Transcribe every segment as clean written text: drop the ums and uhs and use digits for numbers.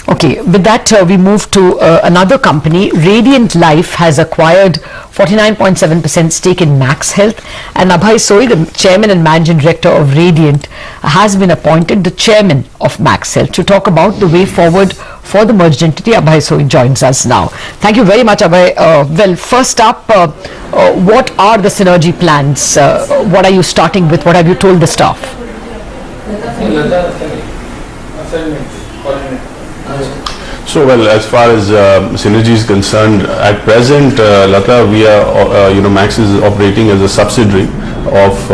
Okay, with that we move to another company. Radiant Life has acquired 49.7% stake in Max Health, and Abhay Soi, the chairman and managing director of Radiant, has been appointed the chairman of Max Health. To talk about the way forward for the merged entity, Abhay Soi joins us now. Thank you very much, Abhay. Well, first up, what are the synergy plans? What are you starting with? What have you told the staff? So, well, as far as synergy is concerned, at present, Lata, we are, Max is operating as a subsidiary of,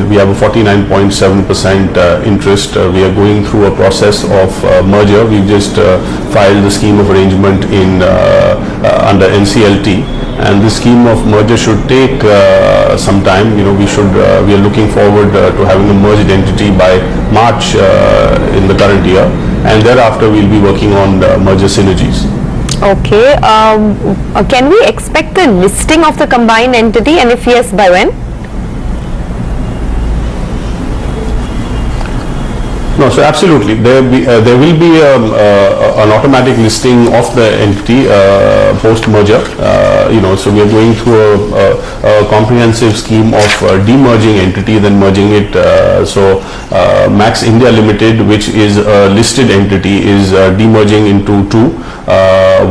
we have a 49.7% interest. We are going through a process of merger. We've just filed the scheme of arrangement in under NCLT. And this scheme of merger should take some time. We are looking forward to having a merged entity by March in the current year, and thereafter we'll be working on merger synergies. Okay. Can we expect the listing of the combined entity, and if yes, by when? No, so absolutely. There will be an automatic listing of the entity post-merger. So we are going through a comprehensive scheme of demerging entity, then merging it. Max India Limited, which is a listed entity, is demerging into two.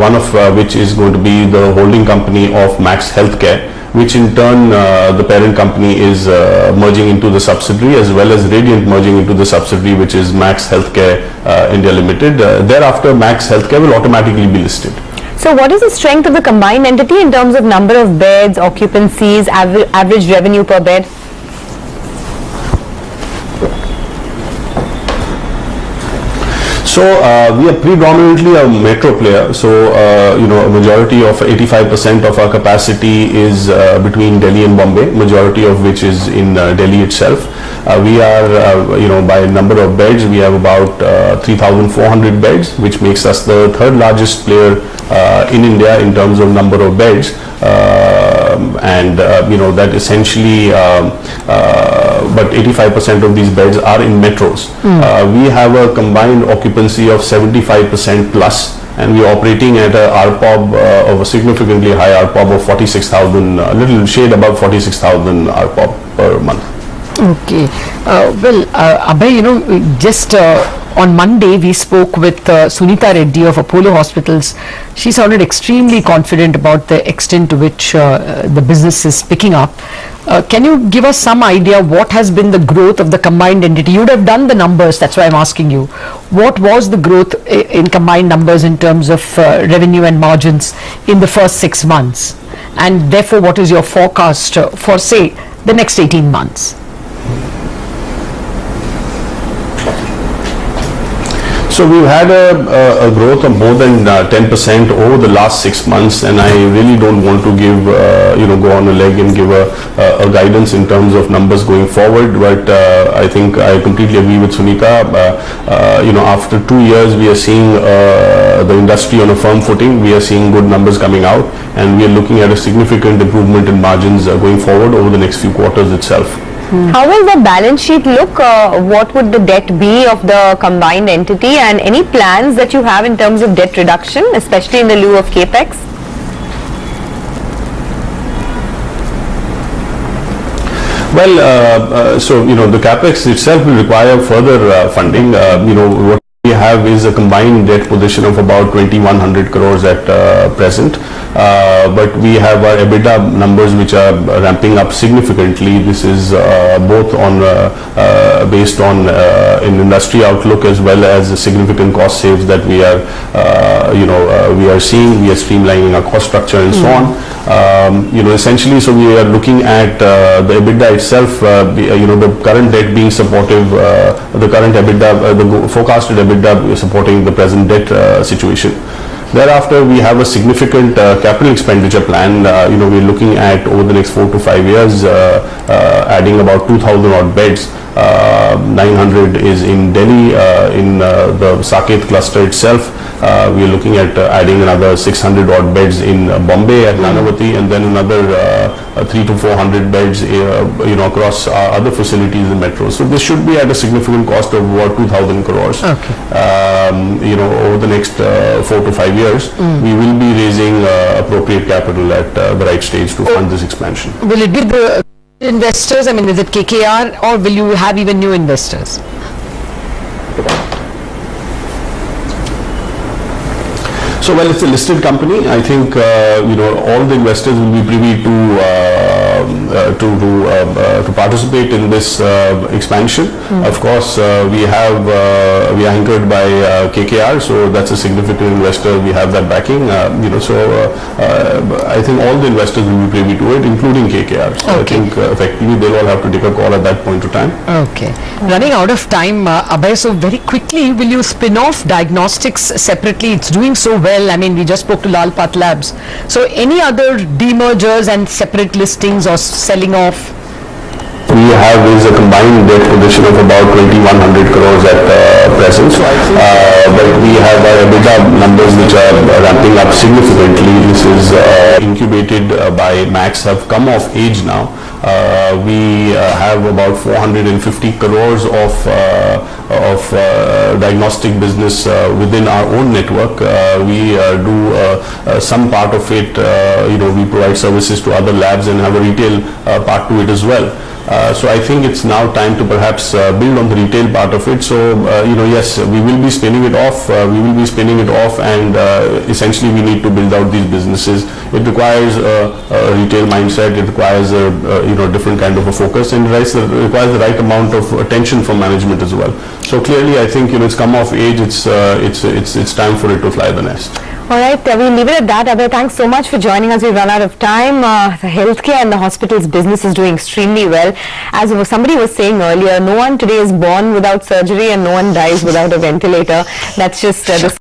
One of which is going to be the holding company of Max Healthcare, which in turn the parent company is merging into the subsidiary, as well as Radiant merging into the subsidiary, which is Max Healthcare India Limited. Thereafter, Max Healthcare will automatically be listed. So what is the strength of the combined entity in terms of number of beds, occupancies, average revenue per bed? So we are predominantly a metro player. So a majority of 85% of our capacity is between Delhi and Bombay. Majority of which is in Delhi itself. We are, by number of beds, we have about 3,400 beds, which makes us the third largest player in India in terms of number of beds. That essentially, but 85% of these beds are in metros. We have a combined occupancy of 75% plus, and we are operating at a RPOB of a significantly high RPOB of 46,000, a little shade above 46,000 RPOB per month. Okay. Abhay, just on Monday we spoke with Sunita Reddy of Apollo Hospitals. She sounded extremely confident about the extent to which the business is picking up. Can you give us some idea what has been the growth of the combined entity? You would have done the numbers, that's why I'm asking you. What was the growth in combined numbers in terms of revenue and margins in the first 6 months? And therefore, what is your forecast for, say, the next 18 months? So we've had a growth of more than 10% over the last 6 months, and I really don't want to give, go on a leg and give a guidance in terms of numbers going forward. But I think I completely agree with Sunita. After 2 years, we are seeing the industry on a firm footing. We are seeing good numbers coming out, and we are looking at a significant improvement in margins going forward over the next few quarters itself. How will the balance sheet look? What would the debt be of the combined entity, and any plans that you have in terms of debt reduction, especially in the lieu of capex? Well, the capex itself will require further funding. What we have is a combined debt position of about 2,100 crores at present. But we have our EBITDA numbers which are ramping up significantly. This is both on based on an industry outlook, as well as the significant cost saves that we are we are seeing. We are streamlining our cost structure and so on. Essentially, so we are looking at the EBITDA itself, the current debt being supportive, the current EBITDA, the forecasted EBITDA supporting the present debt situation. Thereafter, we have a significant capital expenditure plan. We're looking at over the next 4 to 5 years, adding about 2,000 odd beds. 900 is in Delhi. In the Saket cluster itself, we are looking at adding another 600 odd beds in Bombay at Nanavati, and then another 300 to 400 beds across other facilities in metro. So this should be at a significant cost of about 2,000 crores. Okay. Over the next 4 to 5 years, we will be raising appropriate capital at the right stage to fund this expansion. Will it be the investors? I mean, is it KKR, or will you have even new investors? So, well, it's a listed company. I think all the investors will be privy to participate in this expansion. Of course, we are anchored by KKR, so that's a significant investor. We have that backing. I think all the investors will be privy to it, including KKR. So Okay. I think effectively they'll all have to take a call at that point of time. Okay. Running out of time, Abhay, so very quickly, will you spin off diagnostics separately? It's doing so well. I mean, we just spoke to Lal Path Labs. So any other demergers and separate listings or selling off? We have is a combined debt position of about 2,100 crores at present. But we have our EBITDA numbers which are ramping up significantly. This is incubated by Max, have come of age now. We have about 450 crores of diagnostic business within our own network. We do some part of it, we provide services to other labs and have a retail part to it as well. So I think it's now time to perhaps build on the retail part of it. So, yes, we will be spinning it off. And essentially we need to build out these businesses. It requires a retail mindset. It requires a different kind of a focus, and requires the right amount of attention from management as well. So clearly, I think it's come of age. It's time for it to fly the nest. All right, we'll leave it at that. Abhay, thanks so much for joining us. We've run out of time. The healthcare and the hospital's business is doing extremely well. As somebody was saying earlier, no one today is born without surgery and no one dies without a ventilator. That's just the